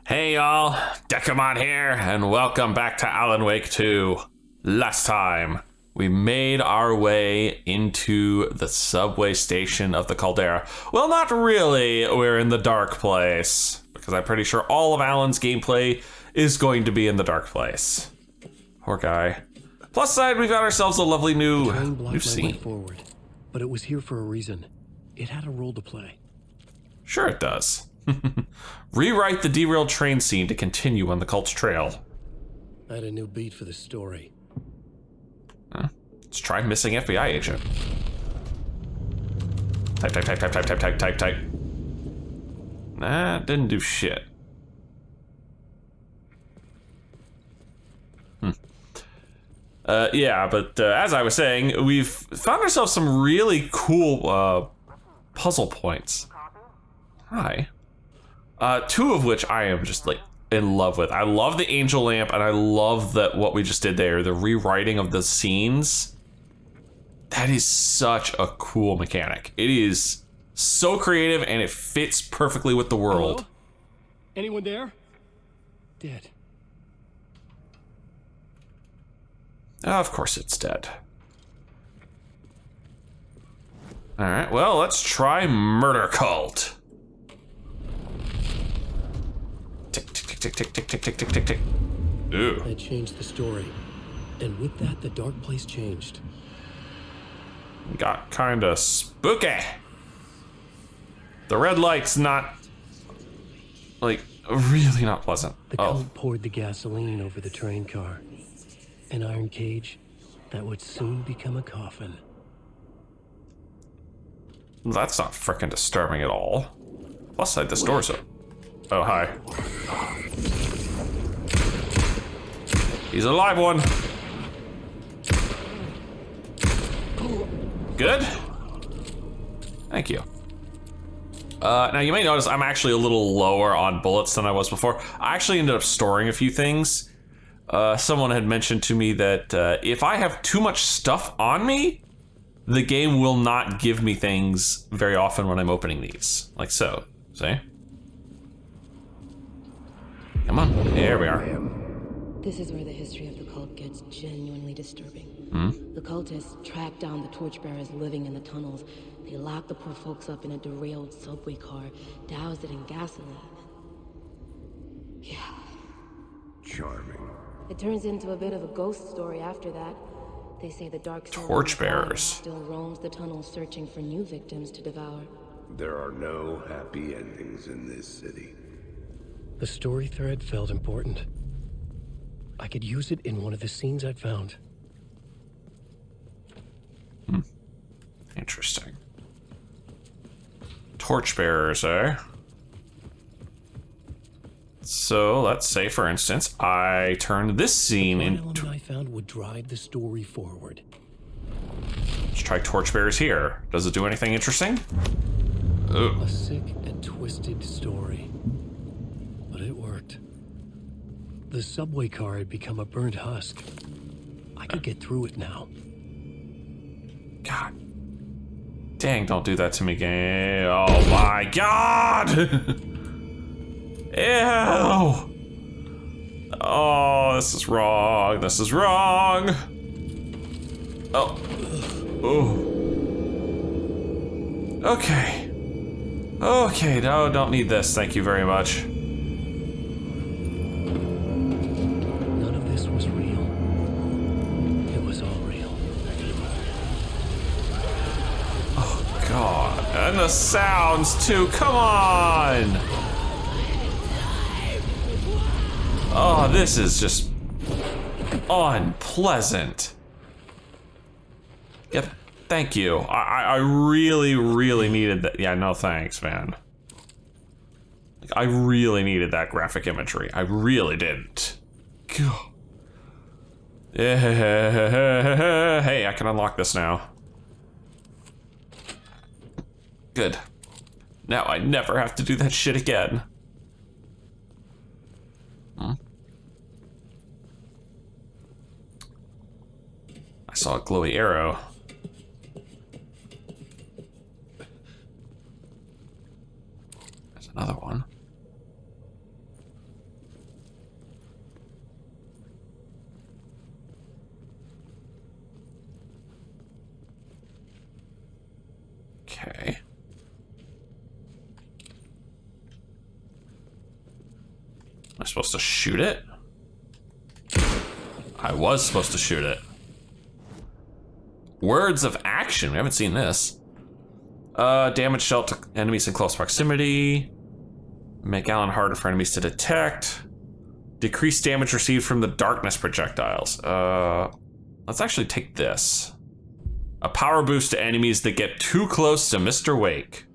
Hey y'all, Dekumon here, and welcome back to Alan Wake 2. Last time, we made our way into the subway station of the Caldera. Well, not really, we're in the dark place, because I'm pretty sure all of Alan's gameplay is going to be in the dark place. Poor guy. Plus side, we got ourselves a lovely new scene. Forward, but it was here for a reason. It had a role to play. Sure it does. Rewrite the derailed train scene to continue on the cult's trail. I had a new beat for the story. Let's try missing FBI agent. Type. Nah, didn't do shit. Yeah, but as I was saying, we've found ourselves some really cool puzzle points. Hi. Two of which I am just like in love with. I love the angel lamp, and I love that what we just did there, the rewriting of the scenes. That is such a cool mechanic. It is so creative, and it fits perfectly with the world. Hello? Anyone there? Dead. Of course it's dead. All right, well, let's try Murder Cult. Tick. Ooh. I changed the story, and with that, the dark place changed. Got kinda spooky. The red light's not, like, really not pleasant. The cult poured the gasoline over the train car. An iron cage that would soon become a coffin. That's not frickin' disturbing at all. Plus side, this door's open. Oh, hi. He's a live one. Good. Thank you. Now you may notice I'm actually a little lower on bullets than I was before. I actually ended up storing a few things. Someone had mentioned to me that if I have too much stuff on me, the game will not give me things very often when I'm opening these. Like so. See? Come on, there we are. This is where the history of the cult gets genuinely disturbing. The cultists tracked down the torchbearers living in the tunnels. They locked the poor folks up in a derailed subway car, doused it in gasoline. Yeah. Charming. It turns into a bit of a ghost story after that. They say the dark side Torchbearers still roams the tunnels searching for new victims to devour. There are no happy endings in this city. The story thread felt important. I could use it in one of the scenes I'd found. Interesting. Torchbearers, eh? So let's say, for instance, I turned this scene into. I found would drive the story forward. Let's try torchbearers here. Does it do anything interesting? Ooh. A sick and twisted story, but it worked. The subway car had become a burnt husk. I could get through it now. God. Dang, don't do that to me, game. Oh my god! Ew! Oh, this is wrong. This is wrong. Oh. Oh. Okay. Okay, no, don't need this. Thank you very much. None of this was real. It was all real. Oh, God. And the sounds, too. Come on! Oh, this is just unpleasant. Yep, thank you. I really, really needed that. Yeah, no thanks, man. I really needed that graphic imagery. I really didn't. God. Hey, I can unlock this now. Good. Now I never have to do that shit again. I saw a glowy arrow. There's another one. Am I supposed to shoot it? I was supposed to shoot it. Words of action. We haven't seen this. Damage dealt to enemies in close proximity. Make Allen harder for enemies to detect. Decrease damage received from the darkness projectiles. Let's actually take this. A power boost to enemies that get too close to Mr. Wake.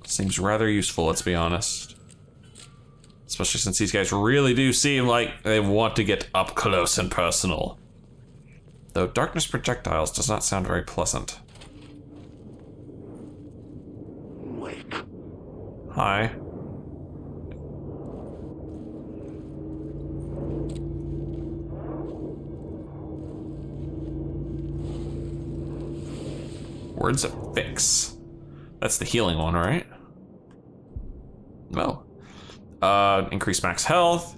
Seems rather useful, let's be honest. Especially since these guys really do seem like they want to get up close and personal. Though darkness projectiles does not sound very pleasant. Wake. Hi. Words of fix. That's the healing one, right? No. Increase max health.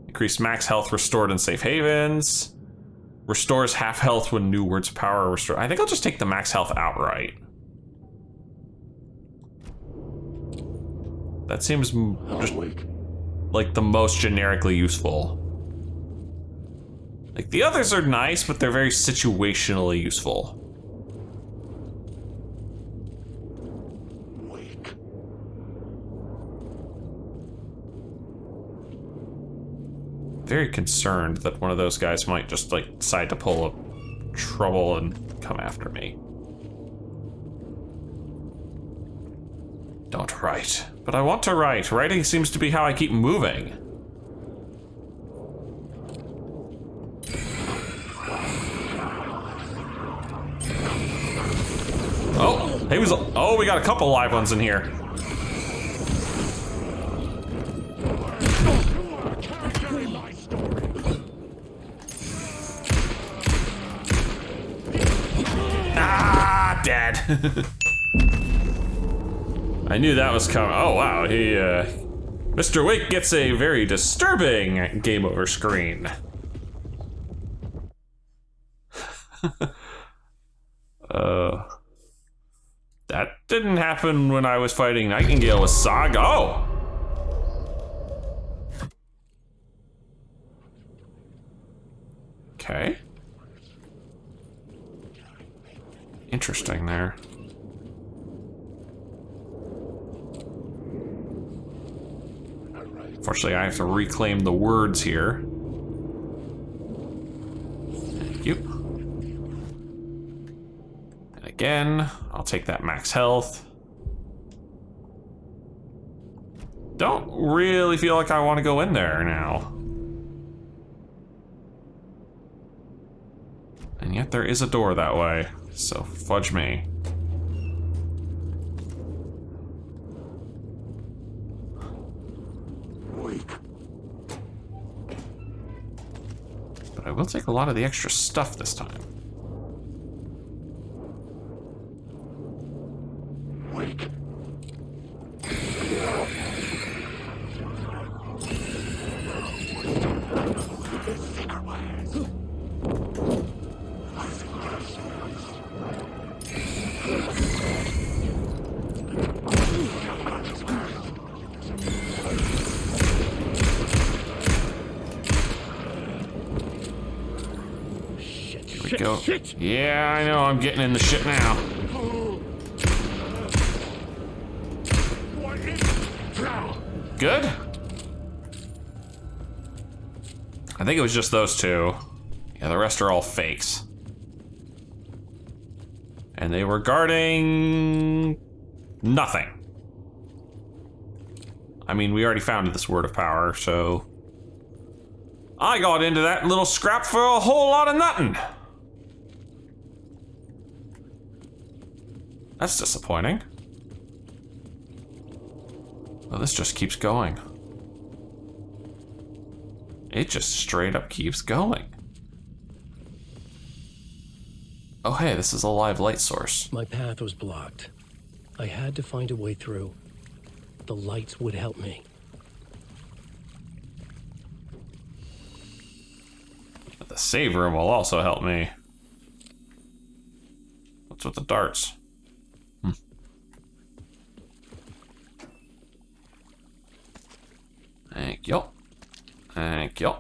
Increase max health restored in safe havens. Restores half health when new words of power are restored. I think I'll just take the max health outright. That seems just like the most generically useful. Like the others are nice, but they're very situationally useful. Very concerned that one of those guys might just like decide to pull a trouble and come after me. Don't write. But I want to write. Writing seems to be how I keep moving. Oh, he was. Oh, we got a couple live ones in here. Ah, dead. I knew that was coming. Oh wow, Mr. Wake gets a very disturbing game over screen. That didn't happen when I was fighting Nightingale with Saga. Oh! Okay. Interesting there. Unfortunately, I have to reclaim the words here. Thank you. And again, I'll take that max health. Don't really feel like I want to go in there now. And yet there is a door that way, so fudge me. But I will take a lot of the extra stuff this time. Wake. Go. Yeah, I know, I'm getting in the shit now. Good? I think it was just those two. Yeah, the rest are all fakes. And they were guarding nothing. I mean, we already found this word of power, so I got into that little scrap for a whole lot of nothing. That's disappointing. Well, this just keeps going. It just straight up keeps going. Oh hey, this is a live light source. My path was blocked. I had to find a way through. The lights would help me. The save room will also help me. What's with the darts? Thank you. Thank you.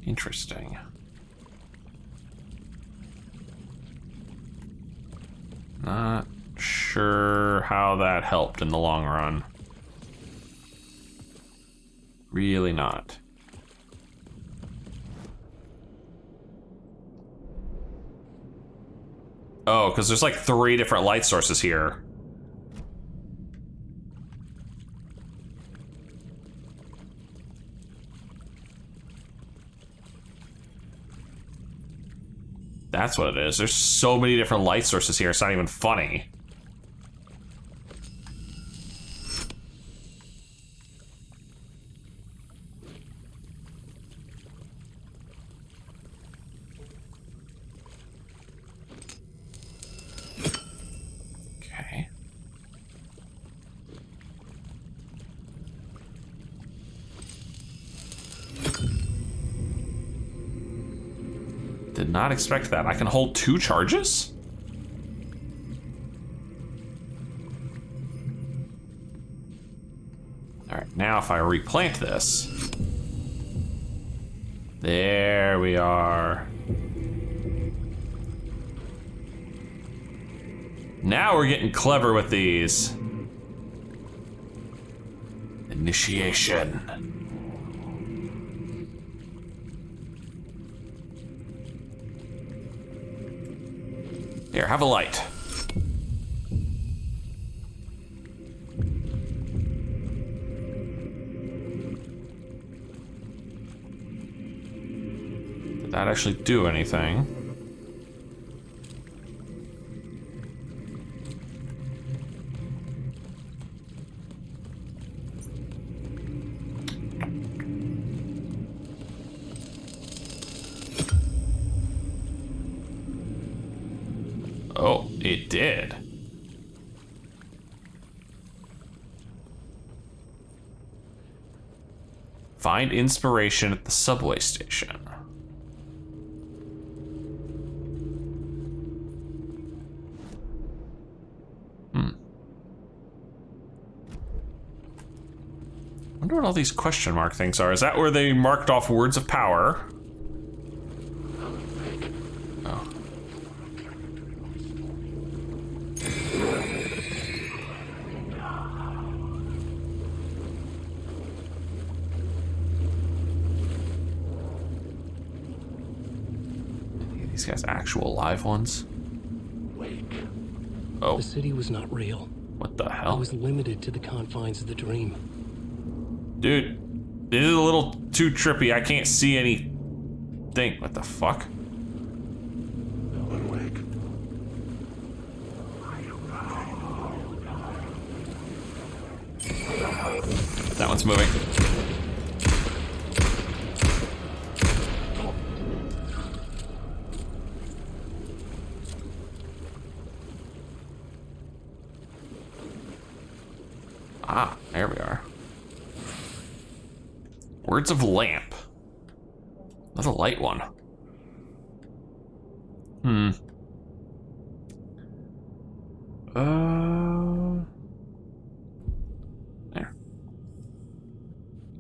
Interesting. Not sure how that helped in the long run. Really not. Oh, because there's like 3 different light sources here. That's what it is. There's so many different light sources here, it's not even funny. Okay. Did not expect that. I can hold 2 charges? Alright, now if I replant this. There we are. Now we're getting clever with these. Initiation. Here, have a light. Did that actually do anything? Oh, it did. Find inspiration at the subway station. Wonder what all these question mark things are. Is that where they marked off words of power? Oh. These guys actual live ones? Oh. The city was not real. What the I hell? was limited to the confines of the dream. Dude, this is a little too trippy. I can't see anything. What the fuck? That one's moving. Ah, there we are. Words of lamp. That's a light one. There.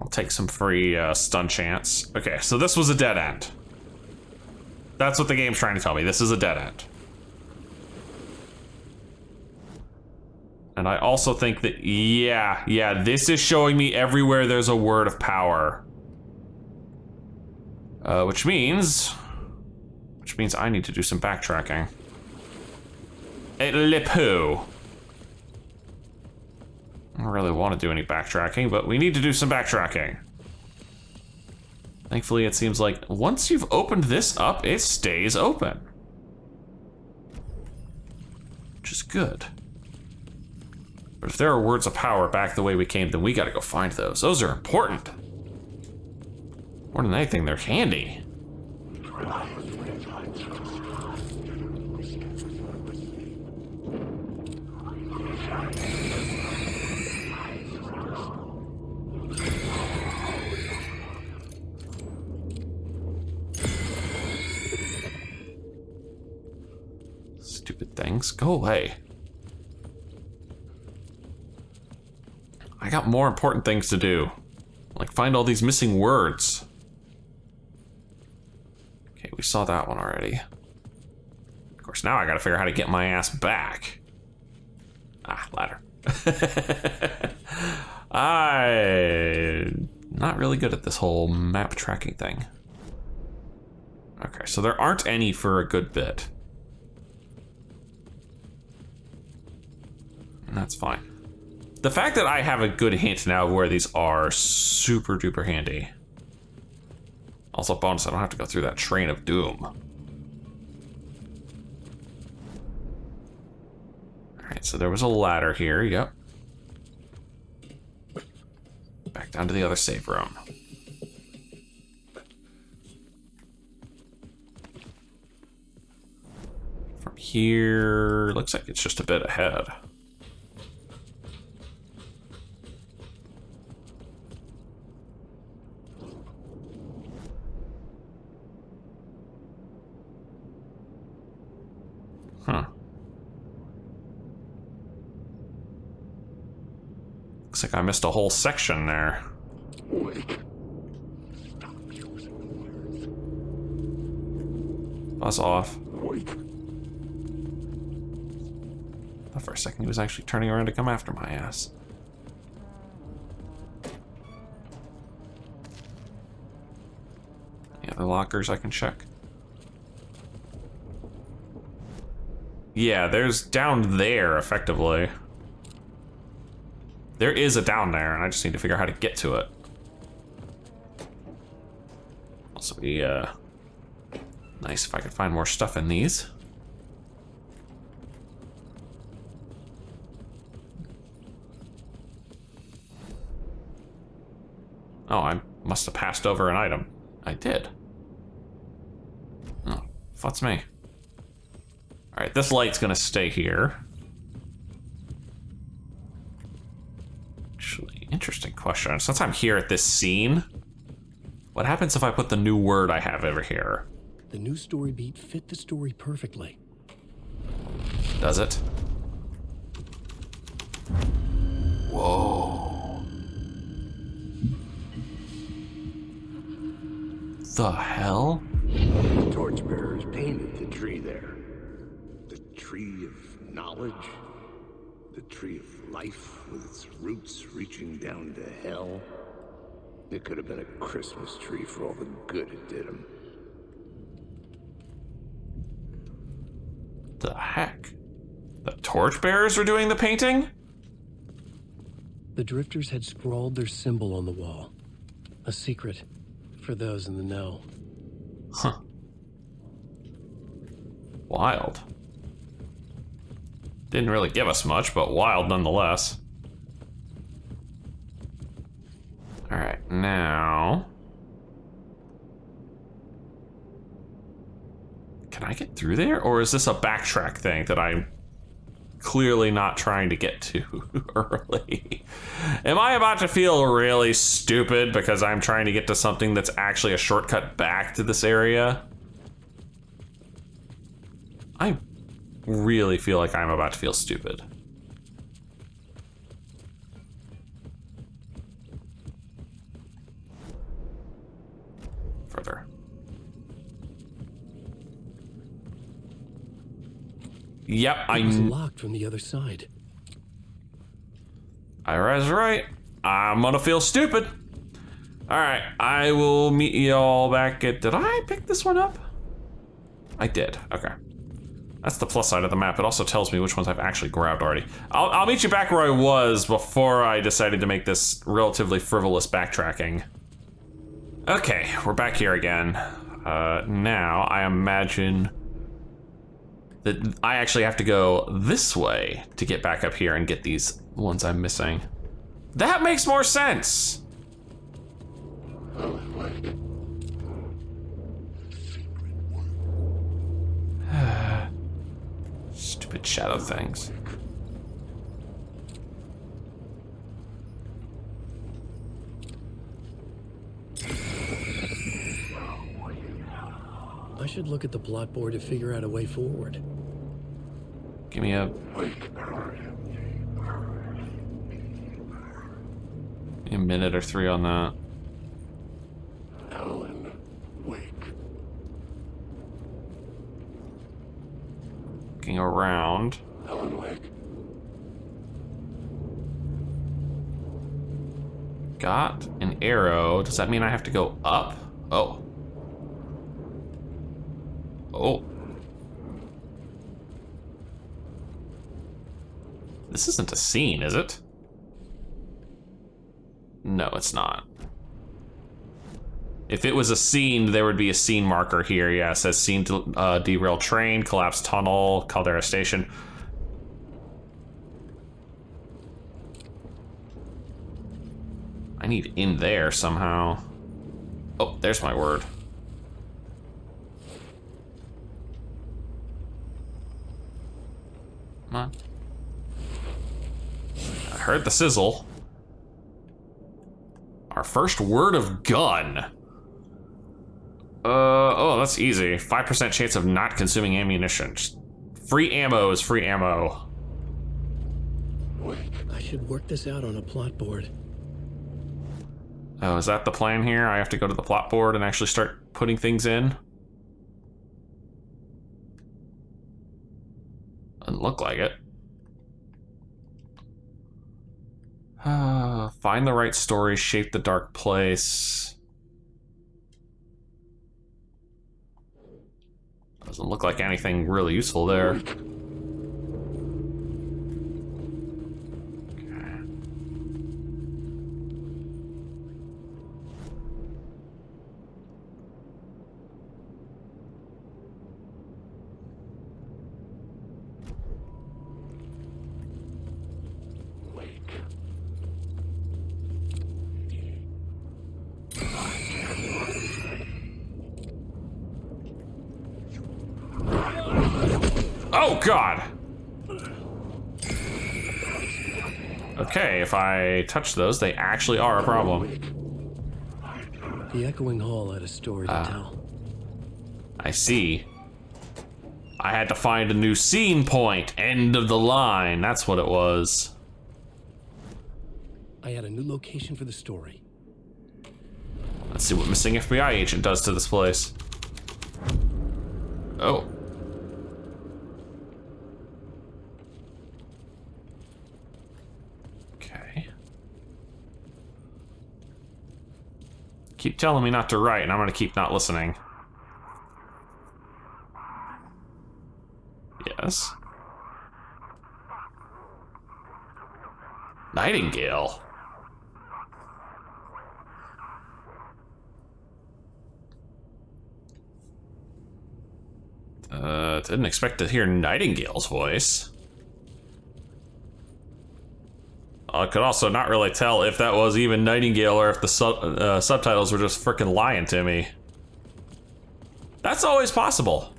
I'll take some free stun chance. Okay, so this was a dead end. That's what the game's trying to tell me. This is a dead end. And I also think that, yeah, this is showing me everywhere there's a word of power. Which means I need to do some backtracking. Lipo. I don't really want to do any backtracking, but we need to do some backtracking. Thankfully, it seems like once you've opened this up, it stays open. Which is good. But if there are words of power back the way we came, then we gotta go find those. Those are important. More than anything, they're handy. things. Go away. I got more important things to do. Like find all these missing words. Okay, we saw that one already. Of course, now I gotta figure out how to get my ass back. Ah, ladder. I'm not really good at this whole map tracking thing. Okay, so there aren't any for a good bit. And that's fine. The fact that I have a good hint now of where these are super duper handy. Also bonus, I don't have to go through that train of doom. Alright, so there was a ladder here, yep. Back down to the other save room. From here, looks like it's just a bit ahead. Huh. Looks like I missed a whole section there. Buzz off. Thought for a second he was actually turning around to come after my ass. Any other lockers I can check? Yeah, there's down there, effectively. There is a down there, and I just need to figure out how to get to it. Also be, nice if I could find more stuff in these. Oh, I must have passed over an item. I did. Oh, fucks me. Alright, this light's gonna stay here. Actually, interesting question. Since I'm here at this scene, what happens if I put the new word I have over here? The new story beat fit the story perfectly. Does it? Whoa. The hell? The torchbearers painted the tree there. The tree of knowledge. The tree of life with its roots reaching down to hell. It could have been a Christmas tree for all the good it did him. The heck? The torchbearers were doing the painting? The drifters had scrawled their symbol on the wall. A secret for those in the know. Huh. Wild. Didn't really give us much, but wild nonetheless. Alright, now... Can I get through there? Or is this a backtrack thing that I'm clearly not trying to get to early? Am I about to feel really stupid because I'm trying to get to something that's actually a shortcut back to this area? I really feel like I'm about to feel stupid. Further. Yep, It was locked from the other side. I was right. I'm gonna feel stupid. Alright, I will meet you all back at... Did I pick this one up? I did, okay. That's the plus side of the map. It also tells me which ones I've actually grabbed already. I'll meet you back where I was before I decided to make this relatively frivolous backtracking. Okay, we're back here again. Now, I imagine that I actually have to go this way to get back up here and get these ones I'm missing. That makes more sense! Stupid shadow things. I should look at the plot board to figure out a way forward. Give me a minute or 3 on that. Alan, wake. Looking around. Alan, wake. Got an arrow. Does that mean I have to go up? Oh. Oh. This isn't a scene, is it? No, it's not. If it was a scene, there would be a scene marker here. Yeah, it says scene to derailed train, collapsed tunnel, Caldera Station. I need in there somehow. Oh, there's my word. Come on. I heard the sizzle. Our first word of gun. Oh, that's easy. 5% chance of not consuming ammunition. Just free ammo is free ammo. I should work this out on a plot board. Oh, is that the plan here? I have to go to the plot board and actually start putting things in? Doesn't look like it. Find the right story, shape the dark place. Doesn't look like anything really useful there. Oh, God! Okay, if I touch those, they actually are a problem. The echoing hall had a story to tell. I see. I had to find a new scene point. End of the line. That's what it was. I had a new location for the story. Let's see what missing FBI agent does to this place. Oh. Okay. Keep telling me not to write, and I'm gonna keep not listening. Yes. Nightingale. Didn't expect to hear Nightingale's voice. I could also not really tell if that was even Nightingale or if the subtitles were just frickin' lying to me. That's always possible.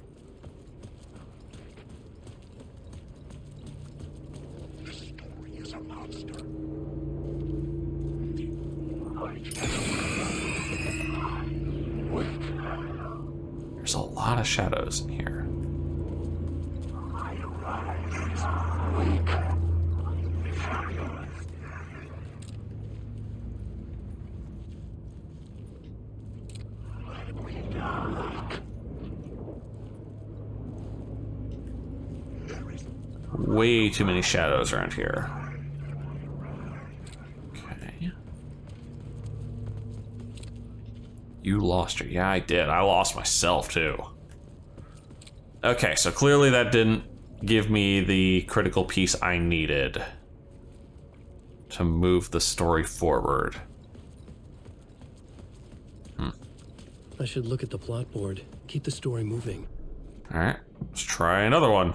There's a lot of shadows in here. Way too many shadows around here. Okay. You lost her. Yeah, I did. I lost myself, too. Okay, so clearly that didn't give me the critical piece I needed to move the story forward. I should look at the plot board. Keep the story moving. Alright, let's try another one.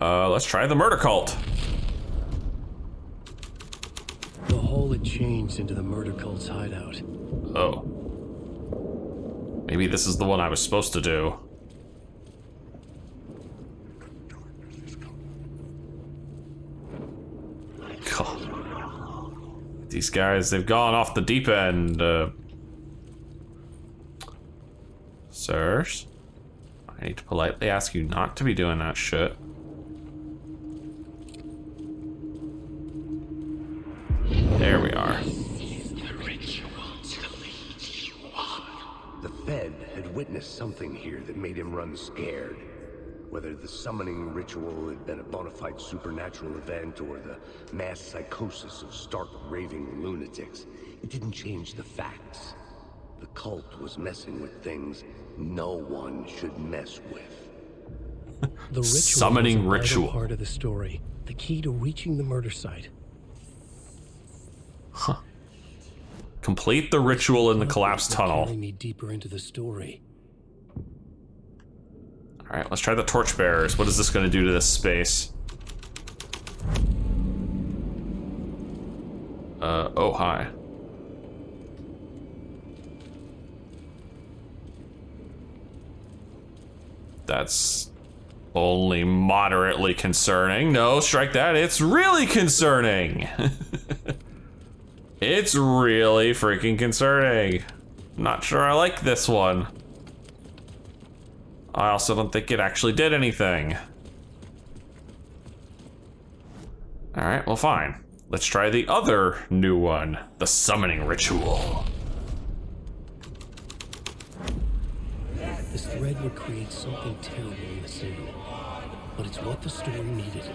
Let's try the murder cult. The hall had changed into the murder cult's hideout. Oh. Maybe this is the one I was supposed to do. God. These guys, they've gone off the deep end. Sirs, I need to politely ask you not to be doing that shit. There we are. The Fed had witnessed something here that made him run scared. Whether the summoning ritual had been a bona fide supernatural event or the mass psychosis of stark raving lunatics, it didn't change the facts. The cult was messing with things no one should mess with. The ritual Summoning was a vital ritual. part of the story, the key to reaching the murder site. Huh. Complete the ritual in the collapsed tunnel. Carry me deeper into the story. All right, let's try the torchbearers. What is this going to do to this space? Oh, hi. That's only moderately concerning. No, strike that. It's really concerning. It's really freaking concerning. Not sure I like this one. I also don't think it actually did anything. All right, well, fine. Let's try the other new one, the summoning ritual. This thread would create something terrible in the city, but it's what the story needed.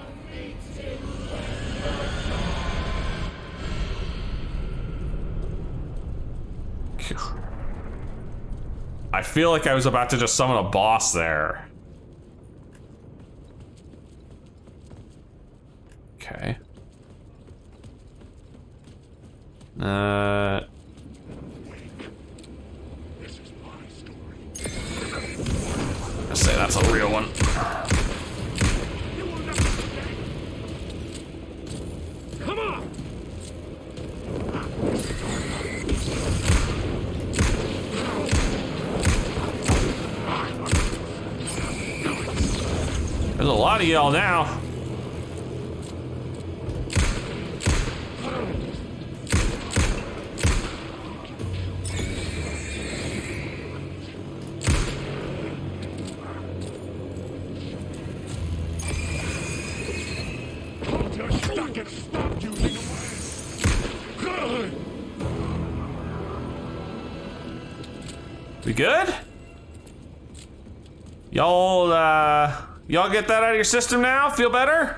I feel like I was about to just summon a boss there. Okay. I say that's a real one. Come on! There's a lot of y'all now. We good? Y'all get that out of your system now? Feel better?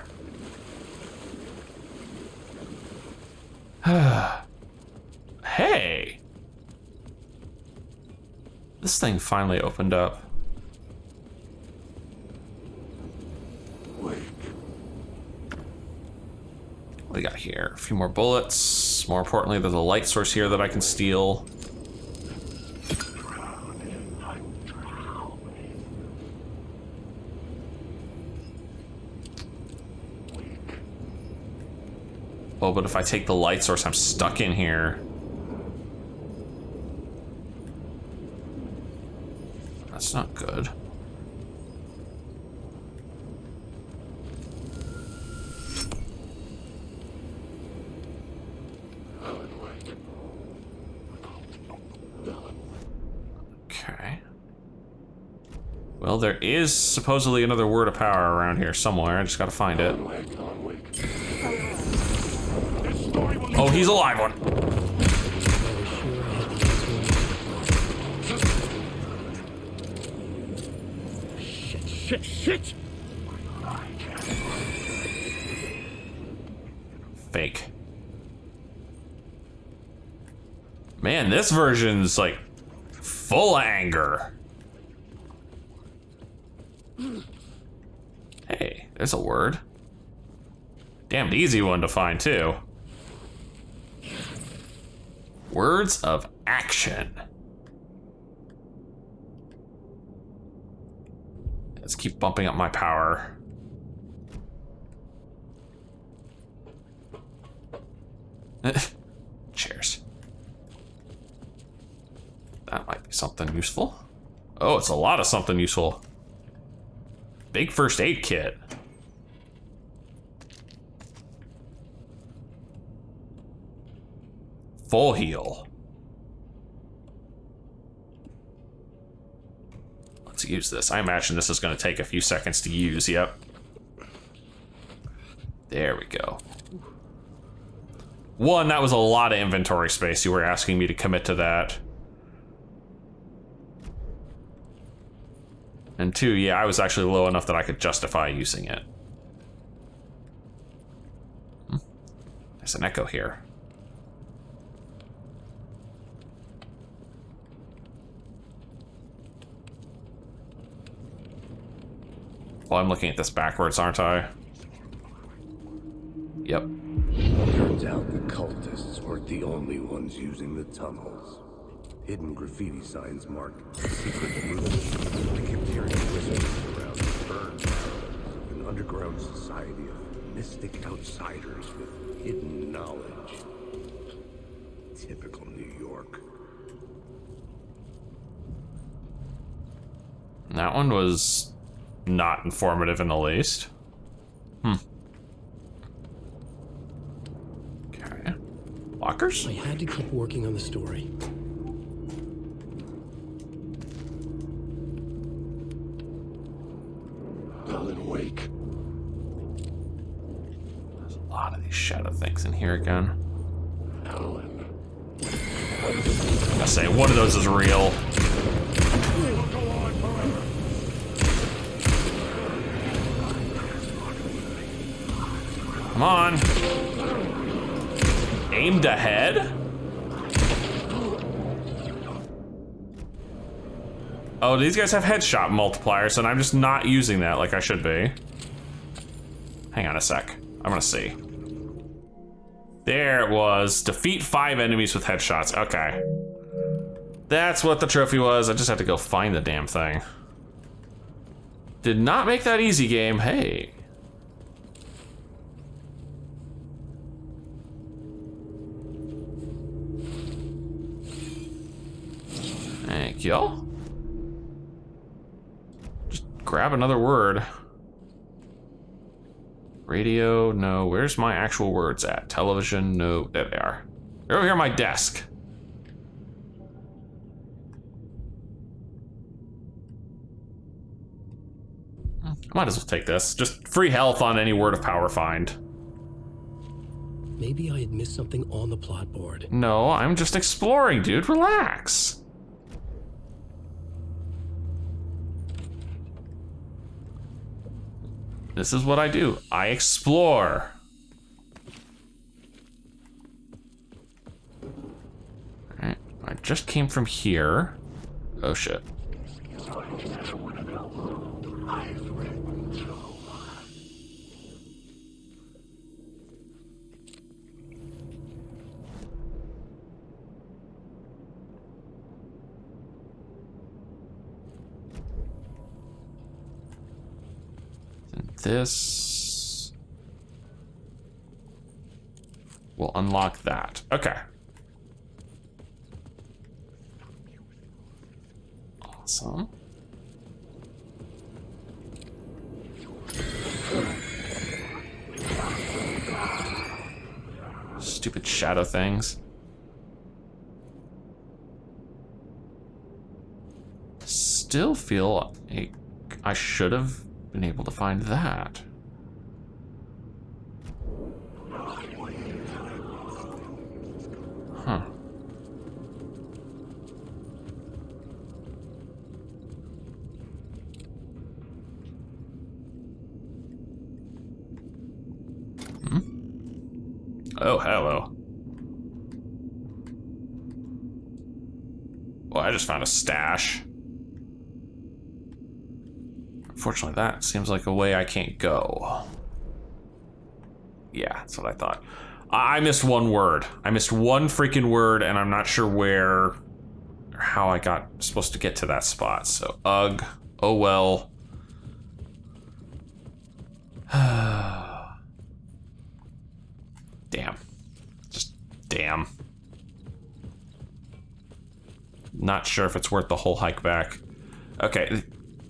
Hey. This thing finally opened up. What do we got here? A few more bullets. More importantly, there's a light source here that I can steal. Oh, but if I take the light source, I'm stuck in here. That's not good. Okay. Well, there is supposedly another word of power around here somewhere. I just gotta find it. Oh, he's a live one. Shit! Fake. Man, this version's like full of anger. Hey, there's a word. Damned easy one to find too. Words of action. Let's keep bumping up my power. Cheers. That might be something useful. Oh, it's a lot of something useful. Big first aid kit. Full heal. Let's use this. I imagine this is going to take a few seconds to use. Yep. There we go. One, that was a lot of inventory space. You were asking me to commit to that. And two, yeah, I was actually low enough that I could justify using it. There's an echo here. Well, I'm looking at this backwards, aren't I? Yep. Turns out the cultists weren't the only ones using the tunnels. Hidden graffiti signs mark secret rooms. I kept hearing whispers around the burn barrels of an underground society of mystic outsiders with hidden knowledge. Typical New York. That one was not informative in the least. Okay. Lockers? I had to keep working on the story. Alan Wake. There's a lot of these shadow things in here again. Alan. I say one of those is real. Come on. Aimed ahead? Oh, these guys have headshot multipliers, and I'm just not using that like I should be. Hang on a sec. I'm gonna see. There it was. Defeat 5 enemies with headshots. Okay. That's what the trophy was. I just had to go find the damn thing. Did not make that easy, game. Hey. Thank you. Just grab another word. Radio, no. Where's my actual words at? Television, no. There they are. They're over here on my desk. I might as well take this. Just free health on any word of power find. Maybe I had missed something on the plot board. No, I'm just exploring, dude. Relax. This is what I do. I explore. Alright, I just came from here. Oh shit. This will unlock that. Okay. Awesome. Stupid shadow things. Still feel like I should have been able to find that. Huh. Oh, hello. Well, I just found a stash. Unfortunately, that seems like a way I can't go. Yeah, that's what I thought. I missed one word. I missed one freaking word, and I'm not sure where or how I got supposed to get to that spot. So, ugh. Oh well. Damn. Just damn. Not sure if it's worth the whole hike back. Okay.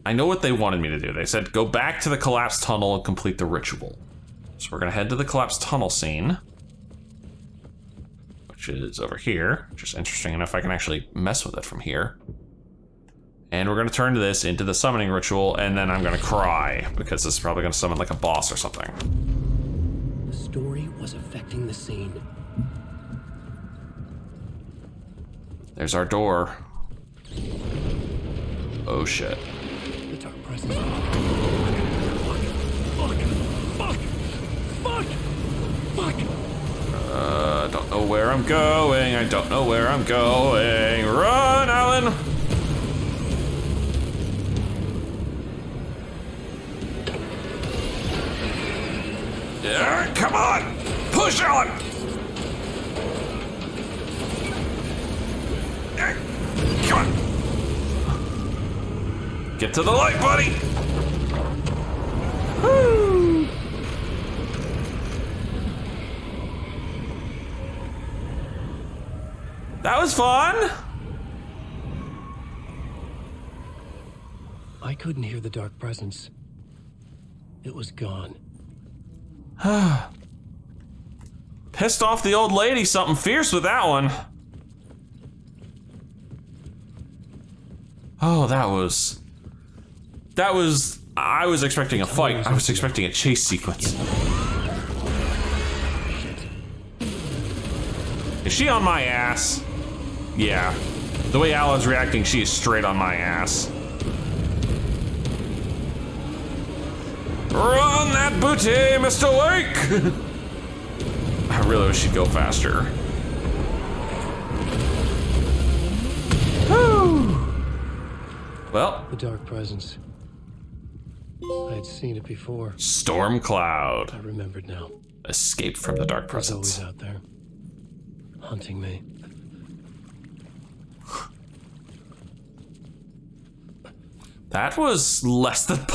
I know what they wanted me to do. They said, go back to the collapsed tunnel and complete the ritual. So we're gonna head to the collapsed tunnel scene, which is over here, which is interesting enough I can actually mess with it from here. And we're gonna turn this into the summoning ritual, and then I'm gonna cry, because this is probably gonna summon like a boss or something. The story was effective. infecting the scene. There's our door. Oh shit. The dark presence. Fuck! I don't know where I'm going. I don't know where I'm going. Run, Alan! Yeah, come on! Push on! Come on! Get to the light, buddy! Woo! That was fun! I couldn't hear the dark presence. It was gone. Pissed off the old lady something fierce with that one. Oh, that was... I was expecting a fight. I was expecting a chase sequence. Is she on my ass? Yeah. The way Alan's reacting, she is straight on my ass. Run that booty, Mr. Lake! I really wish she'd go faster. Woo! Well. The dark presence. I had seen it before. Storm Cloud. I remembered now. Escaped from the dark It was presence. always out there. Hunting me. That was less than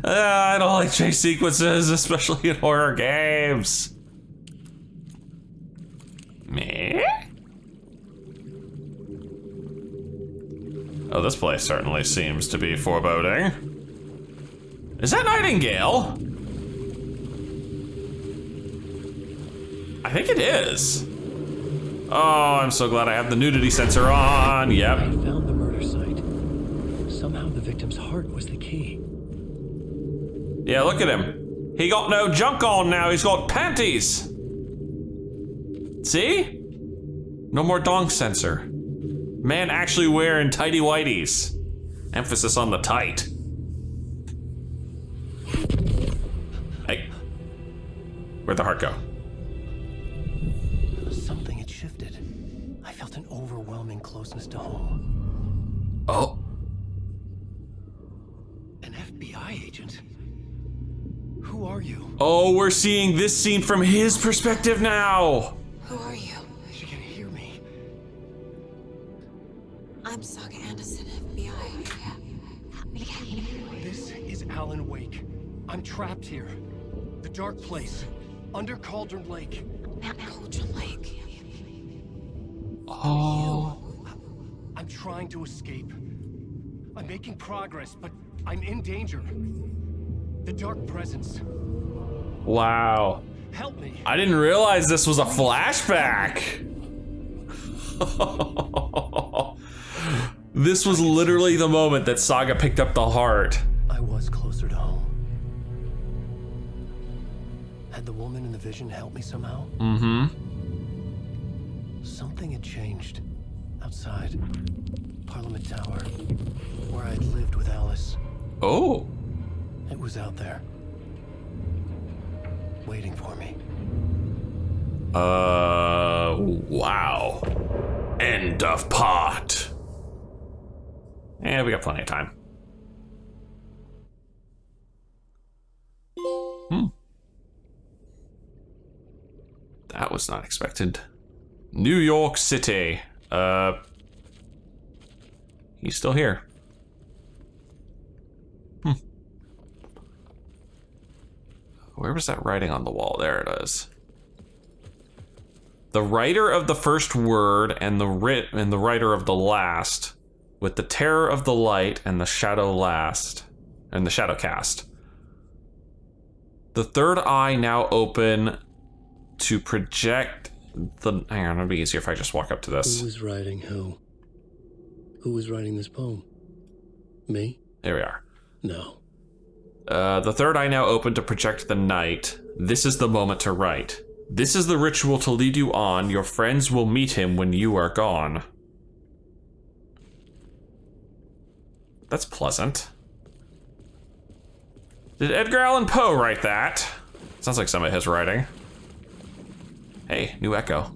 I don't like chase sequences, especially in horror games. Me? Oh, this place certainly seems to be foreboding. Is that Nightingale? I think it is. Oh, I'm so glad I have the nudity sensor on. Yep. I found the murder site. Somehow the victim's heart was the key. Yeah, look at him. He got no junk on now. He's got panties. See? No more donk sensor. Man actually wearing tighty whities. Emphasis on the tight. Hey. Where'd the heart go? Something had shifted. I felt an overwhelming closeness to home. Oh. An FBI agent? Who are you? Oh, we're seeing this scene from his perspective now. Who are you? She can hear me. I'm Saga Anderson, FBI. This is Alan Wake. I'm trapped here. The dark place. Under Cauldron Lake. Cauldron Lake. Oh. I'm trying to escape. I'm making progress, but I'm in danger. The dark presence. Wow. Help me. I didn't realize this was a flashback. This was literally the moment that Saga picked up the heart. I was closer to home. Had the woman in the vision helped me somehow? Mm-hmm. Something had changed. Outside. Parliament Tower. Where I'd lived with Alice. Oh. It was out there. Waiting for me. Wow. End of part. Yeah, we got plenty of time. That was not expected. New York City. He's still here. Where was that writing on the wall? There it is. The writer of the first word and the writer of the last, with the terror of the light and the shadow last, and the shadow cast. The third eye now open to project the. Hang on, it'll be easier if I just walk up to this. Who was writing who? Who was writing this poem? Me? There we are. No. The third eye now open to project the night. This is the moment to write. This is the ritual to lead you on. Your friends will meet him when you are gone. That's pleasant. Did Edgar Allan Poe write that? Sounds like some of his writing. Hey, new echo.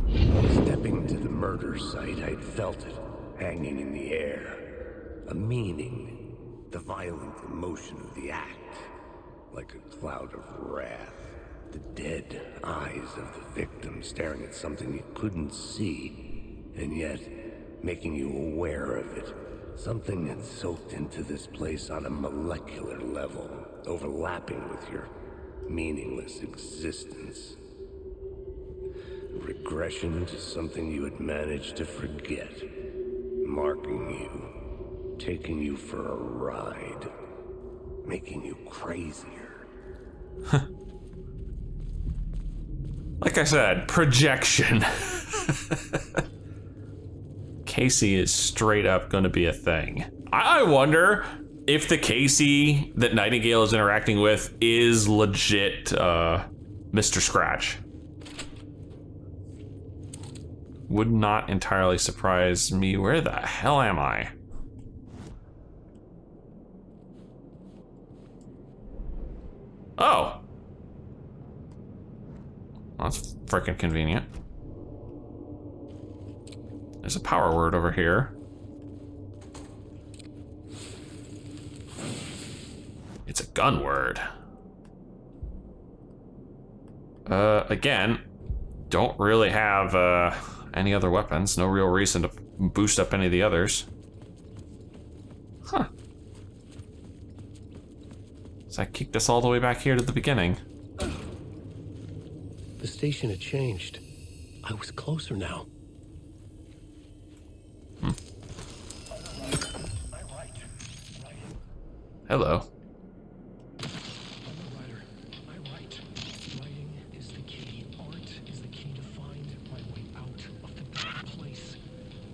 Stepping to the murder site, I'd felt it, hanging in the air. A meaning, the violent emotion of the act, like a cloud of wrath. The dead eyes of the victim staring at something you couldn't see, and yet making you aware of it. Something that soaked into this place on a molecular level, overlapping with your meaningless existence. Regression to something you had managed to forget, marking you, taking you for a ride, making you crazier. Like I said, projection. Casey is straight up going to be a thing. I wonder if the Casey that Nightingale is interacting with is legit Mr. Scratch. Would not entirely surprise me. Where the hell am I? Oh. Well, that's freaking convenient. There's a power word over here. It's a gun word. Again, don't really have any other weapons. No real reason to boost up any of the others. Huh. So I kicked us all the way back here to the beginning. The station had changed. I was closer now. Hello. Writing is the key. Art is the key to find my way out of the dark place.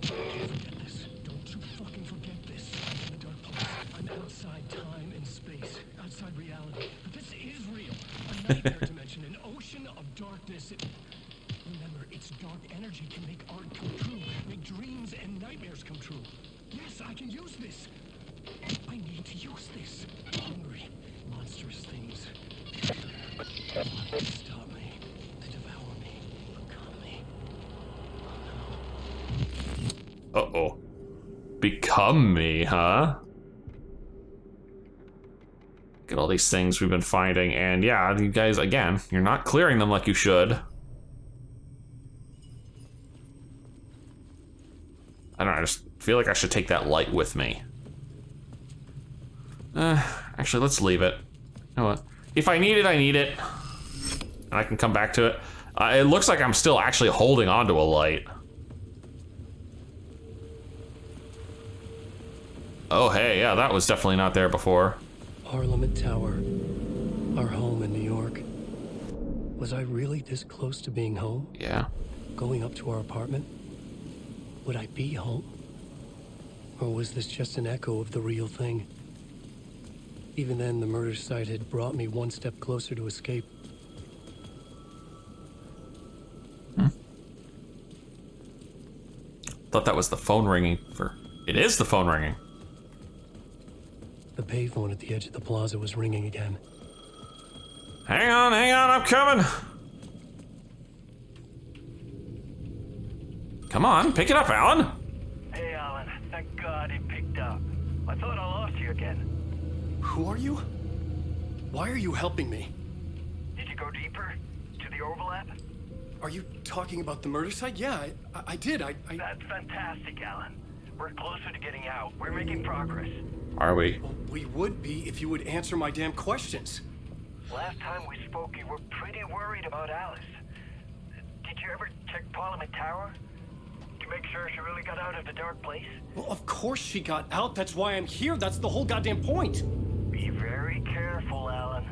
Don't forget this. Don't you fucking forget this. I'm in the dark place. I'm outside time and space. Outside reality. But this is real. A nightmare dimension. An ocean of darkness. Remember, its dark energy can make art come true. Make dreams and nightmares come true. Yes, I can use this. I need to use this. Hungry, monstrous things. To stop me, to devour me, become me. Uh-oh. Become me, huh? Get all these things we've been finding, and yeah, you guys, again, you're not clearing them like you should. I don't know, I just feel like I should take that light with me. Actually, let's leave it. You know what? If I need it, I need it. And I can come back to it. It looks like I'm still actually holding onto a light. Oh, hey, yeah, that was definitely not there before. Parliament Tower, our home in New York. Was I really this close to being home? Yeah. Going up to our apartment? Would I be home? Or was this just an echo of the real thing? Even then, the murder site had brought me one step closer to escape. Thought that was the phone ringing for... It is the phone ringing. The payphone at the edge of the plaza was ringing again. Hang on, I'm coming. Come on, pick it up, Alan. Hey, Alan. Thank God it picked up. I thought I lost you again. Who are you? Why are you helping me? Did you go deeper? To the overlap? Are you talking about the murder site? Yeah, I did. That's fantastic, Alan. We're closer to getting out. We're making progress. Are we? Well, we would be if you would answer my damn questions. Last time we spoke, you were pretty worried about Alice. Did you ever check Parliament Tower? To make sure she really got out of the dark place? Well, of course she got out. That's why I'm here. That's the whole goddamn point. Be very careful, Alan.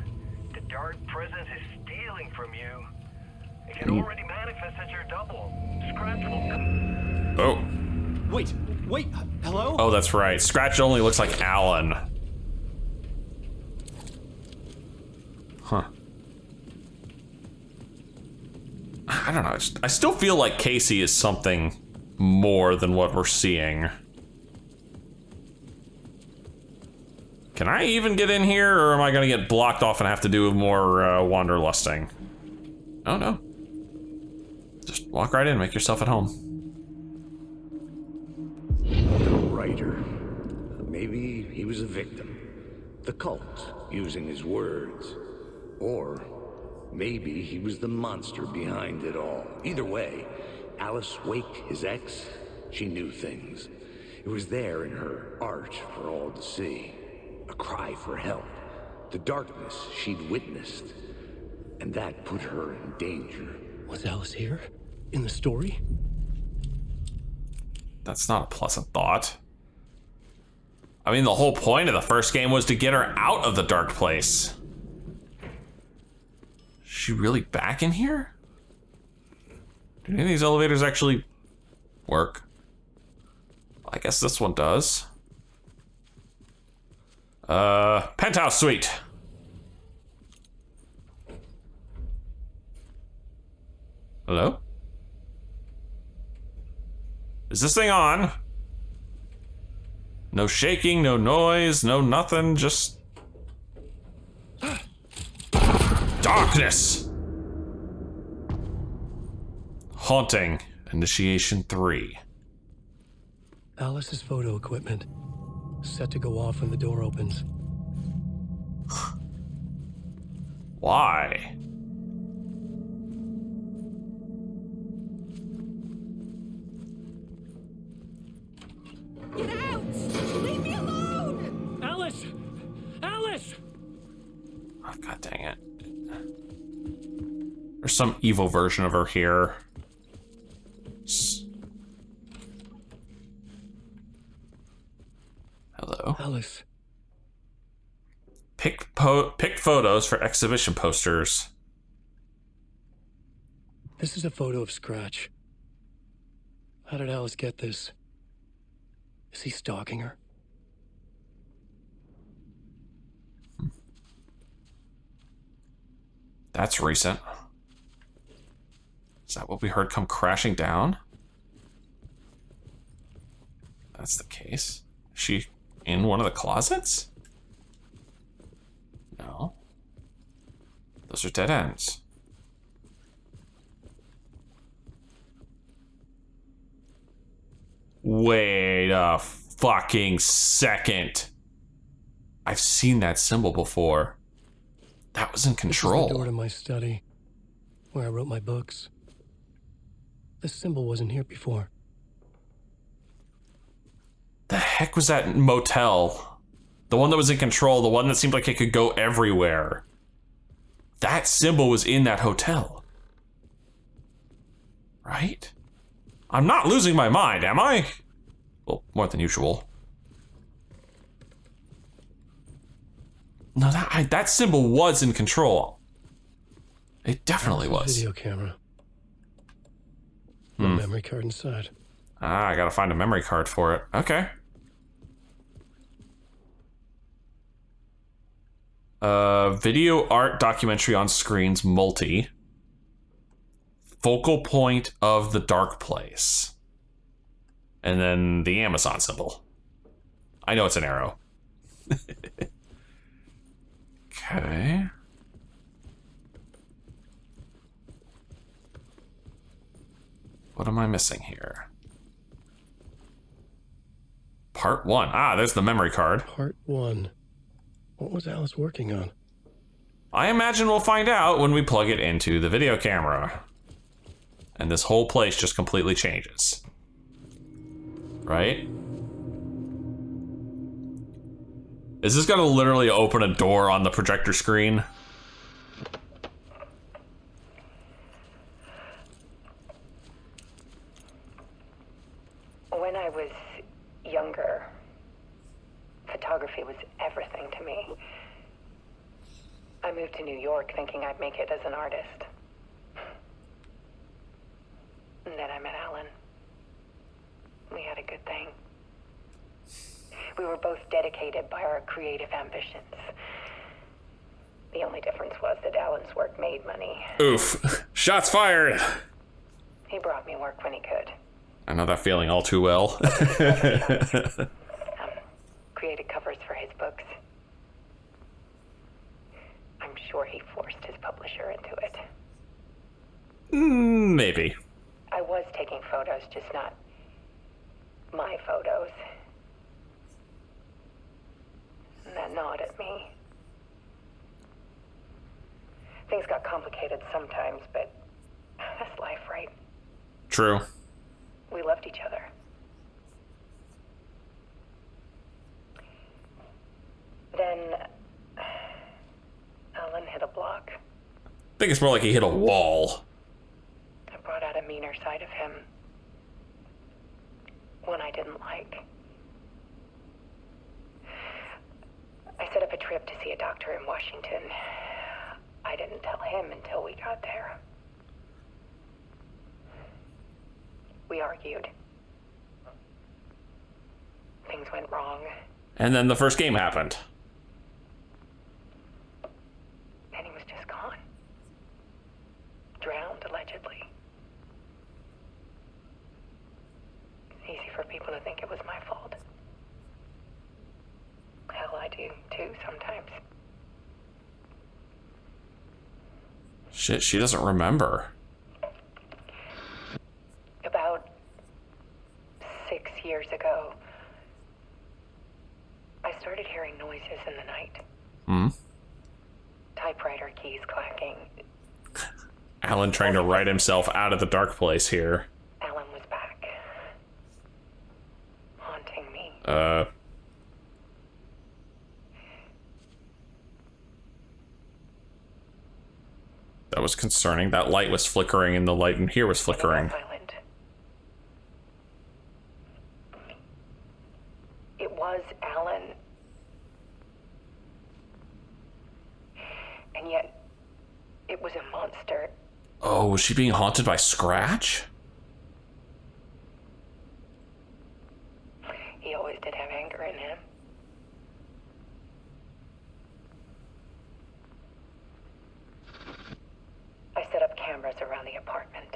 The dark presence is stealing from you. It can already manifest as your double. Scratch will come. Oh. Wait, Wait, hello? Oh, that's right. Scratch only looks like Alan. Huh. I don't know. I still feel like Casey is something more than what we're seeing. Can I even get in here, or am I gonna get blocked off and have to do more wanderlusting? Oh no. Just walk right in, make yourself at home. The writer. Maybe he was a victim. The cult, using his words. Or maybe he was the monster behind it all. Either way, Alice Wake, his ex, she knew things. It was there in her art for all to see. A cry for help. The darkness she'd witnessed. And that put her in danger. Was Alice here? In the story? That's not a pleasant thought. I mean, the whole point of the first game was to get her out of the dark place. Is she really back in here? Do any of these elevators actually work? I guess this one does. Penthouse suite. Hello? Is this thing on? No shaking, no noise, no nothing, just... darkness! Haunting. Initiation 3. Alice's photo equipment. Set to go off when the door opens. Why? Get out! Leave me alone! Alice! Alice! Oh, God dang it. There's some evil version of her here. Hello. Alice. Pick photos for exhibition posters. This is a photo of Scratch. How did Alice get this? Is he stalking her? That's recent. Is that what we heard come crashing down? That's the case. Is she in one of the closets? No. Those are dead ends. Wait a fucking second. I've seen that symbol before. That was in This is control. the door to my study, where I wrote my books. This symbol wasn't here before. The heck was that motel? The one that was in control, the one that seemed like it could go everywhere. That symbol was in that hotel. Right? I'm not losing my mind, am I? Well, more than usual. No, that symbol was in control. It definitely was. Video camera. No memory card inside. Ah, I gotta find a memory card for it. Okay. Video art documentary on screens, multi. Focal point of the dark place. And then the Amazon symbol. I know it's an arrow. Okay. What am I missing here? Part 1. Ah, there's the memory card. Part 1. What was Alice working on? I imagine we'll find out when we plug it into the video camera. And this whole place just completely changes. Right? Is this gonna literally open a door on the projector screen? When I was younger, photography was everything to me. I moved to New York thinking I'd make it as an artist. And then I met Alan. We had a good thing. both dedicated by our creative ambitions. The only difference was that Alan's work made money. Oof. Shots fired. He brought me work when he could. I know that feeling all too well. Created covers for his books. I'm sure he forced his publisher into it. Maybe. I was taking photos, just not my photos. And that gnawed at me. Things got complicated sometimes, but that's life, right? True. We loved each other. Then Alan hit a block. I think it's more like he hit a wall. It brought out a meaner side of him. One I didn't like. I set up a trip to see a doctor in Washington. I didn't tell him until we got there. We argued. Things went wrong. And then the first game happened. And he was just gone. Drowned, allegedly. It's easy for people to think it was my fault. Hell, I do too sometimes. Shit, she doesn't remember. About 6 years ago, I started hearing noises in the night. Typewriter keys clacking. Alan trying to write himself out of the dark place here. Alan was back. Haunting me. That was concerning. That light was flickering and the light in here was flickering. Silent. It was Alan. And yet, it was a monster. Oh, was she being haunted by Scratch? He always did have anger in him. I set up cameras around the apartment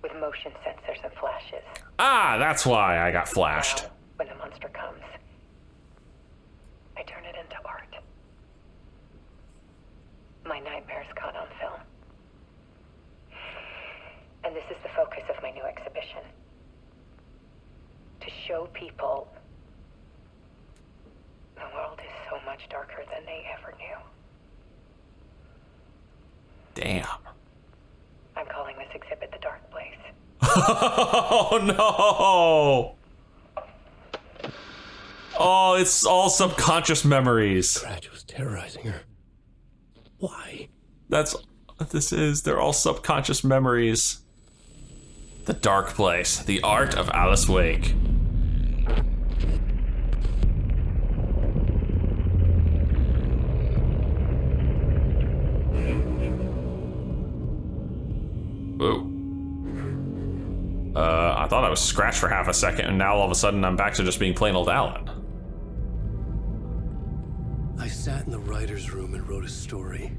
with motion sensors and flashes. Ah, that's why I got flashed. Now, when the monster comes, I turn it into art. My nightmares caught on film. And this is the focus of my new exhibition. To show people the world is so much darker than they ever knew. Damn. I'm calling this exhibit The Dark Place. Oh no! Oh, it's all subconscious memories. Scratch was terrorizing her. Why? That's what this is. They're all subconscious memories. The Dark Place, the art of Alice Wake. Ooh. I thought I was Scratch for half a second, and now all of a sudden I'm back to just being plain old Alan. I sat in the writer's room and wrote a story.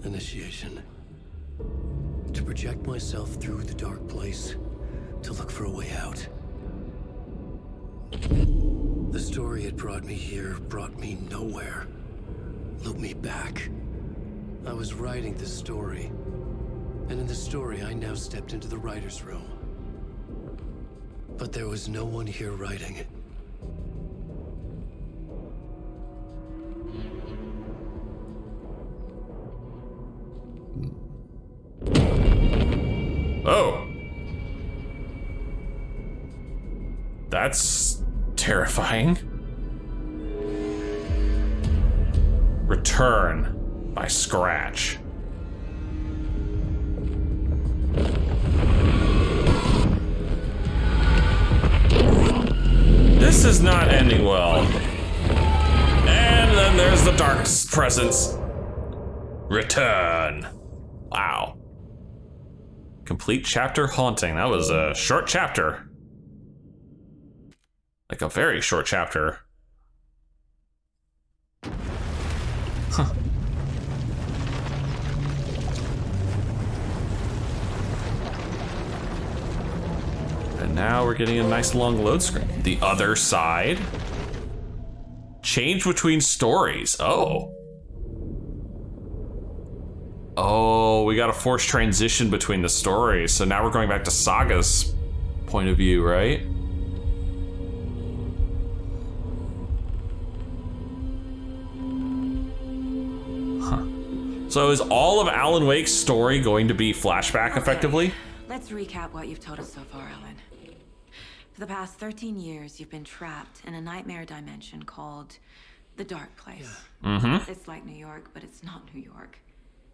Initiation. To project myself through the dark place, to look for a way out. The story had brought me here, brought me nowhere. Looped me back. I was writing the story. And in the story, I now stepped into the writer's room. But there was no one here writing. Oh. That's terrifying. Return by Scratch. This is not ending well. And then there's the dark presence. Return. Wow. Complete chapter haunting. That was a short chapter. Like a very short chapter. Huh. And now we're getting a nice long load screen. The other side. Change between stories. Oh. Oh, we got a forced transition between the stories. So now we're going back to Saga's point of view, right? Huh. So is all of Alan Wake's story going to be flashback effectively? Let's recap what you've told us so far, Alan. For the past 13 years, you've been trapped in a nightmare dimension called the Dark Place. Mm-hmm. It's like New York, but it's not New York.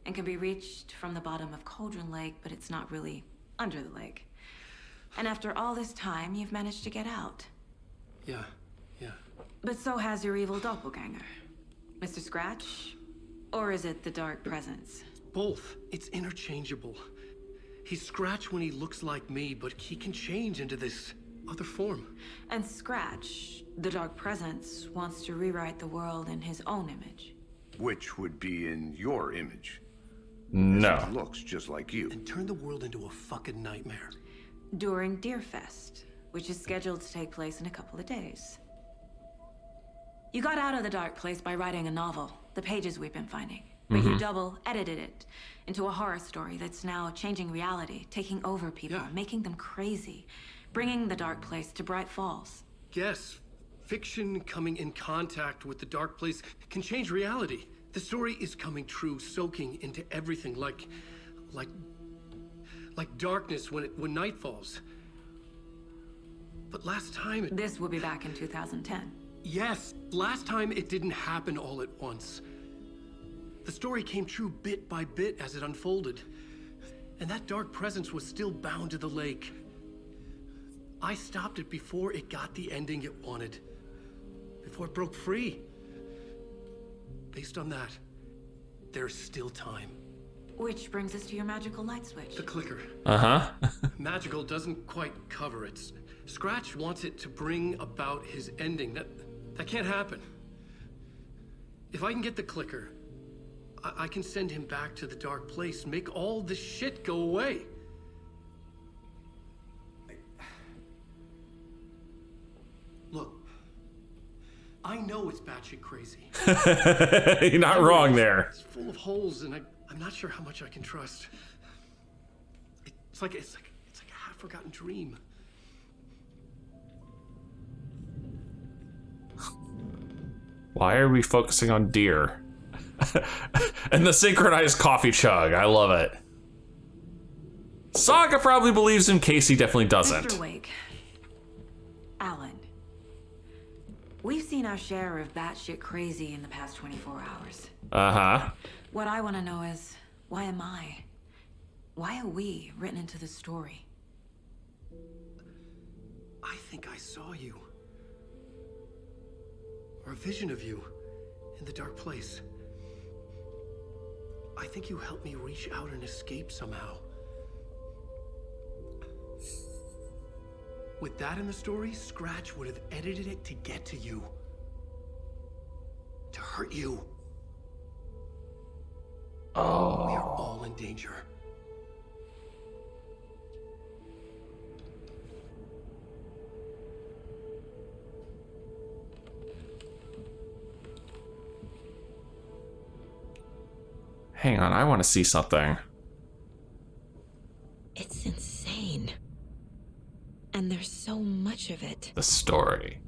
And can be reached from the bottom of Cauldron Lake, but it's not really under the lake. And after all this time, you've managed to get out. Yeah. But so has your evil doppelganger. Mr. Scratch? Or is it the Dark Presence? Both. It's interchangeable. He's Scratch when he looks like me, but he can change into this other form. And Scratch, the Dark Presence, wants to rewrite the world in his own image. Which would be in your image. No. He looks just like you. And turn the world into a fucking nightmare. During Deerfest, which is scheduled to take place in a couple of days. You got out of the Dark Place by writing a novel, the pages we've been finding. But you double-edited it into a horror story that's now changing reality, taking over people, making them crazy, bringing the Dark Place to Bright Falls. Yes, fiction coming in contact with the Dark Place can change reality. The story is coming true, soaking into everything like darkness when night falls. But last time This will be back in 2010. Yes, last time it didn't happen all at once. The story came true bit by bit as it unfolded. And that dark presence was still bound to the lake. I stopped it before it got the ending it wanted. Before it broke free. Based on that, there's still time. Which brings us to your magical light switch. The clicker. Uh-huh. Magical doesn't quite cover it. Scratch wants it to bring about his ending. That can't happen. If I can get the clicker, I can send him back to the Dark Place, make all this shit go away. Look, I know it's batshit crazy. You're not wrong there. It's full of holes, and I'm not sure how much I can trust. It's like a half-forgotten dream. Why are we focusing on deer? And the synchronized coffee chug. I love it. Saga probably believes him. Casey definitely doesn't. Mr. Wake. Alan. We've seen our share of batshit crazy in the past 24 hours. Uh-huh. What I want to know is, why am I? Why are we written into the story? I think I saw you. Or a vision of you in the Dark Place. I think you helped me reach out and escape somehow. With that in the story, Scratch would have edited it to get to you. To hurt you. Oh. We are all in danger. Hang on, I want to see something. It's insane. And there's so much of it. The story.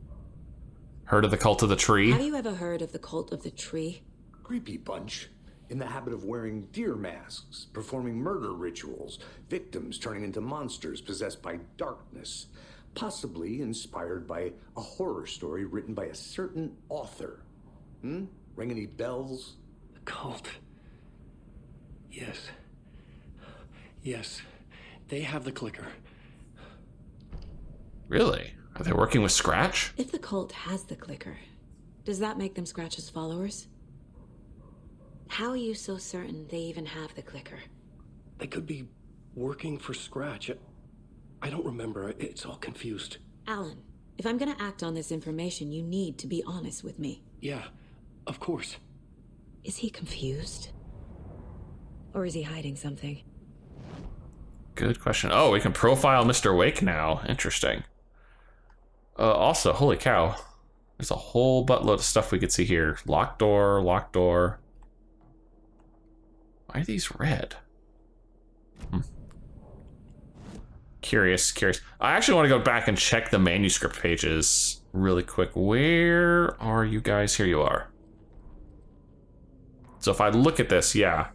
Heard of the Cult of the Tree? Have you ever heard of the Cult of the Tree? Creepy bunch. In the habit of wearing deer masks, performing murder rituals, victims turning into monsters possessed by darkness, possibly inspired by a horror story written by a certain author. Ring any bells? The cult. Yes. Yes. They have the clicker. Really? Are they working with Scratch? If the cult has the clicker, does that make them Scratch's followers? How are you so certain they even have the clicker? They could be working for Scratch. I don't remember. It's all confused. Alan, If I'm gonna act on this information, you need to be honest with me. Yeah, of course. Is he confused? Or is he hiding something? Good question. Oh, we can profile Mr. Wake now. Interesting. Also, holy cow. There's a whole buttload of stuff we could see here. Locked door, locked door. Why are these red? Curious. I actually want to go back and check the manuscript pages really quick. Where are you guys? Here you are. So if I look at this, yeah.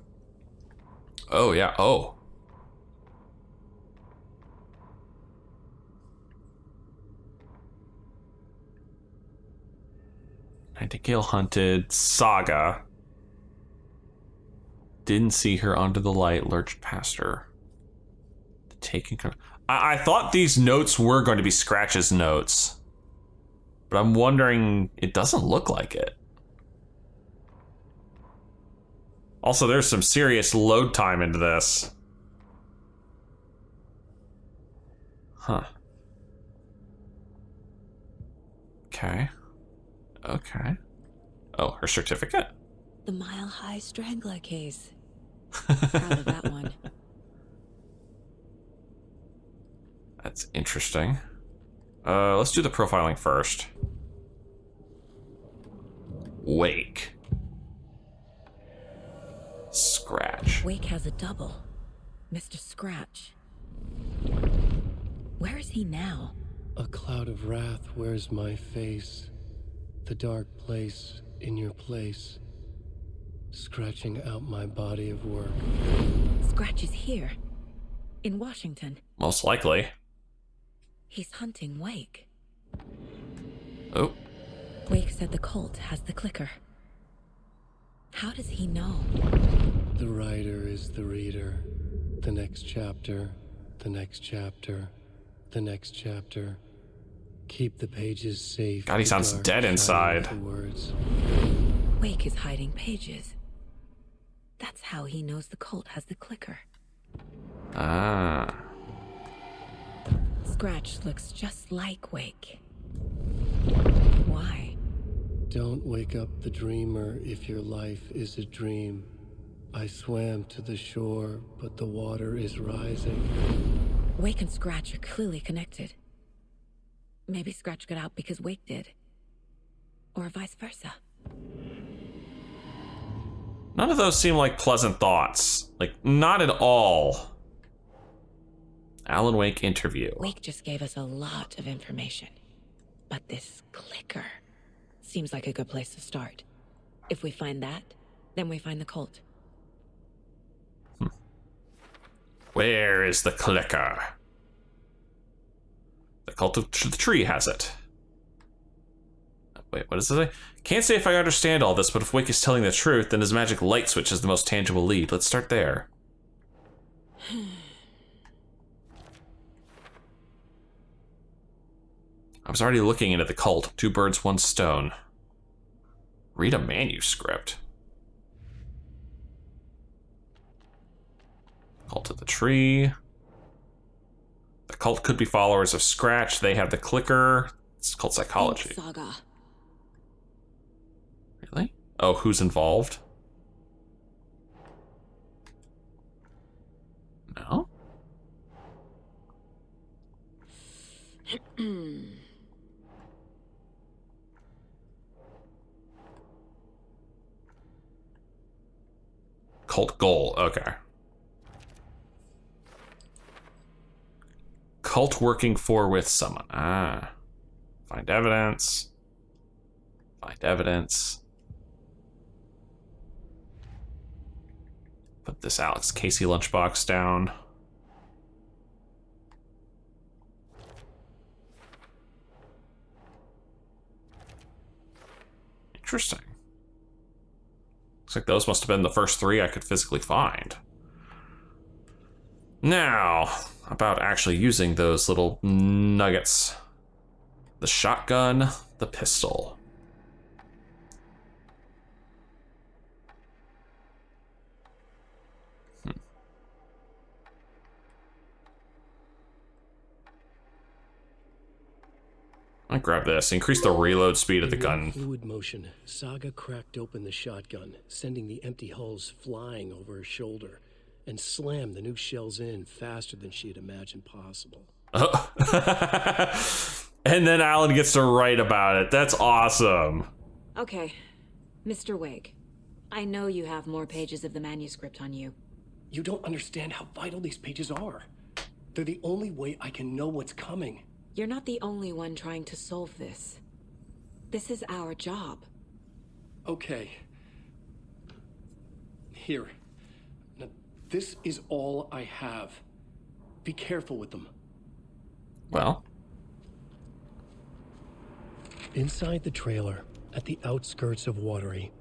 Oh, yeah. Oh. Nightingale hunted. Saga. Didn't see her under the light. Lurched past her. Taking. I thought these notes were going to be Scratch's notes. But I'm wondering, it doesn't look like it. Also, there's some serious load time into this. Huh. Okay. Oh, her certificate? The Mile High Strangler case. Proud of that one. That's interesting. Let's do the profiling first. Wake. Scratch. Wake has a double. Mr. Scratch. Where is he now? A cloud of wrath wears my face. The dark place in your place. Scratching out my body of work. Scratch is here. In Washington. Most likely. He's hunting Wake. Oh. Wake said the cult has the clicker. How does he know? The writer is the reader. The next chapter, the next chapter, the next chapter. Keep the pages safe. God, he sounds dark, dead inside. shining with the words. Wake is hiding pages. That's how he knows the cult has the clicker. Ah. Scratch looks just like Wake. Why? Don't wake up the dreamer if your life is a dream. I swam to the shore, but the water is rising. Wake and Scratch are clearly connected. Maybe Scratch got out because Wake did. Or vice versa. None of those seem like pleasant thoughts. Like, not at all. Alan Wake interview. Wake just gave us a lot of information. But this clicker seems like a good place to start. If we find that, then we find the cult. Where is the clicker? The cult of the tree has it. Wait, what does it say? Can't say if I understand all this, but if Wake is telling the truth, then his magic light switch is the most tangible lead. Let's start there. I was already looking into the cult. 2 birds, 1 stone. Read a manuscript. Cult of the tree. The cult could be followers of Scratch. They have the clicker. It's called psychology. Saga. Really? Oh, who's involved? No? Cult goal. Okay. Cult working for with someone. Ah. Find evidence. Find evidence. Put this Alex Casey lunchbox down. Interesting. Looks like those must have been the first 3 I could physically find. Now, about actually using those little nuggets. The shotgun, the pistol. Grab this. Increase the reload speed of the In gun. fluid motion, Saga cracked open the shotgun, sending the empty hulls flying over her shoulder, and slammed the new shells in faster than she had imagined possible. And then Alan gets to write about it. That's awesome. Okay, Mr. Wake. I know you have more pages of the manuscript on you. You don't understand how vital these pages are. They're the only way I can know what's coming. You're not the only one trying to solve this. This is our job. Okay. Here. Now, this is all I have. Be careful with them. Well. Inside the trailer, at the outskirts of Watery,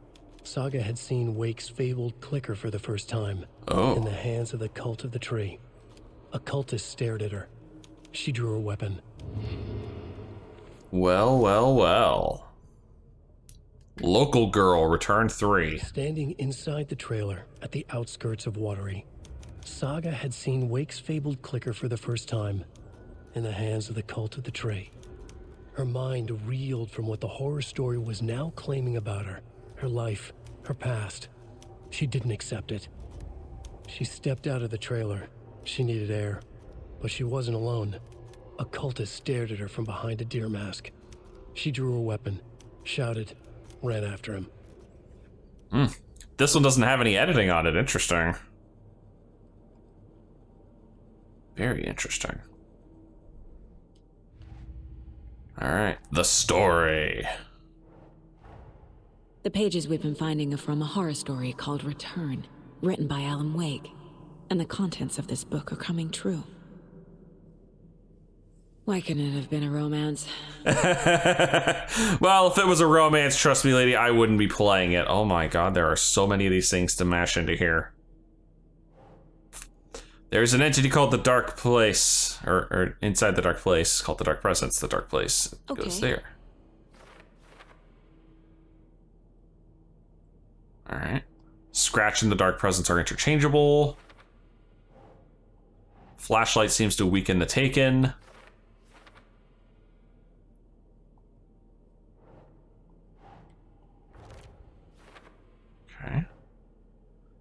Saga had seen Wake's fabled clicker for the first time. Oh. In the hands of the cult of the tree. A cultist stared at her. She drew her weapon. Well, well, well. Local Girl, Return 3. Standing inside the trailer at the outskirts of Watery, Saga had seen Wake's fabled clicker for the first time. In the hands of the cult of the tree. Her mind reeled from what the horror story was now claiming about her. Her life, her past. She didn't accept it. She stepped out of the trailer. She needed air. But she wasn't alone. A cultist stared at her from behind a deer mask. She drew her weapon, shouted, ran after him. This one doesn't have any editing on it. Interesting. Very interesting. All right, the story. The pages we've been finding are from a horror story called Return, written by Alan Wake. And the contents of this book are coming true. Why couldn't it have been a romance? Well, if it was a romance, trust me, lady, I wouldn't be playing it. Oh my god, there are so many of these things to mash into here. There's an entity called the Dark Place, or inside the Dark Place, called the Dark Presence. The Dark Place goes there. All right. Scratch and the Dark Presence are interchangeable. Flashlight seems to weaken the Taken. Okay.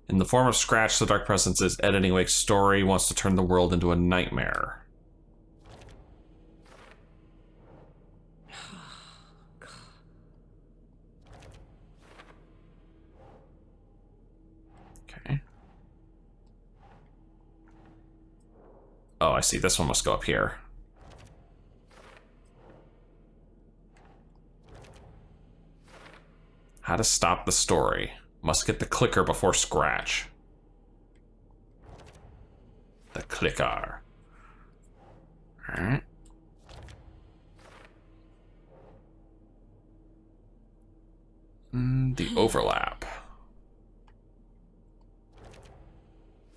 In the form of Scratch, the Dark Presence is editing Wake's story, wants to turn the world into a nightmare. Okay. Oh, I see. This one must go up here. How to stop the story. Must get the clicker before Scratch. The clicker. Alright. The overlap.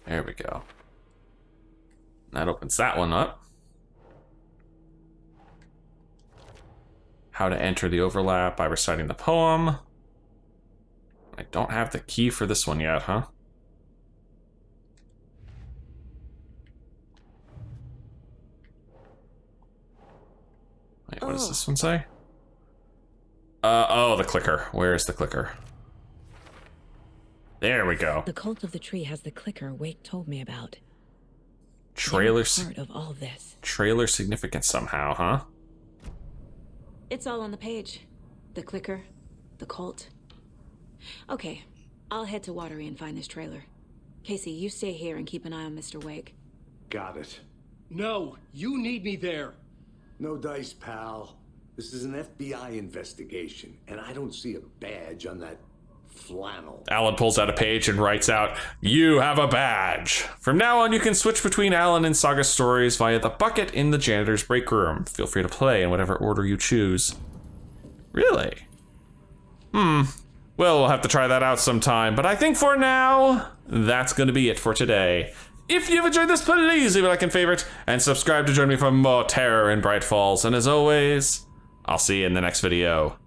There we go. That opens that one up. How to enter the overlap by reciting the poem. I don't have the key for this one yet, huh? Wait, what does this one say? Oh, the clicker. Where's the clicker? There we go. The cult of the tree has the clicker Wake told me about. Trailer Part of all this. Trailer significance somehow, huh? It's all on the page. The clicker, the cult. Okay, I'll head to Watery and find this trailer. Casey, you stay here and keep an eye on Mr. Wake. Got it. No, you need me there. No dice, pal. This is an FBI investigation, and I don't see a badge on that flannel. Alan pulls out a page and writes out, "You have a badge." From now on, you can switch between Alan and Saga stories via the bucket in the janitor's break room. Feel free to play in whatever order you choose. Really? Well, we'll have to try that out sometime, but I think for now, that's going to be it for today. If you've enjoyed this, please leave a like and favorite, and subscribe to join me for more terror in Bright Falls. And as always, I'll see you in the next video.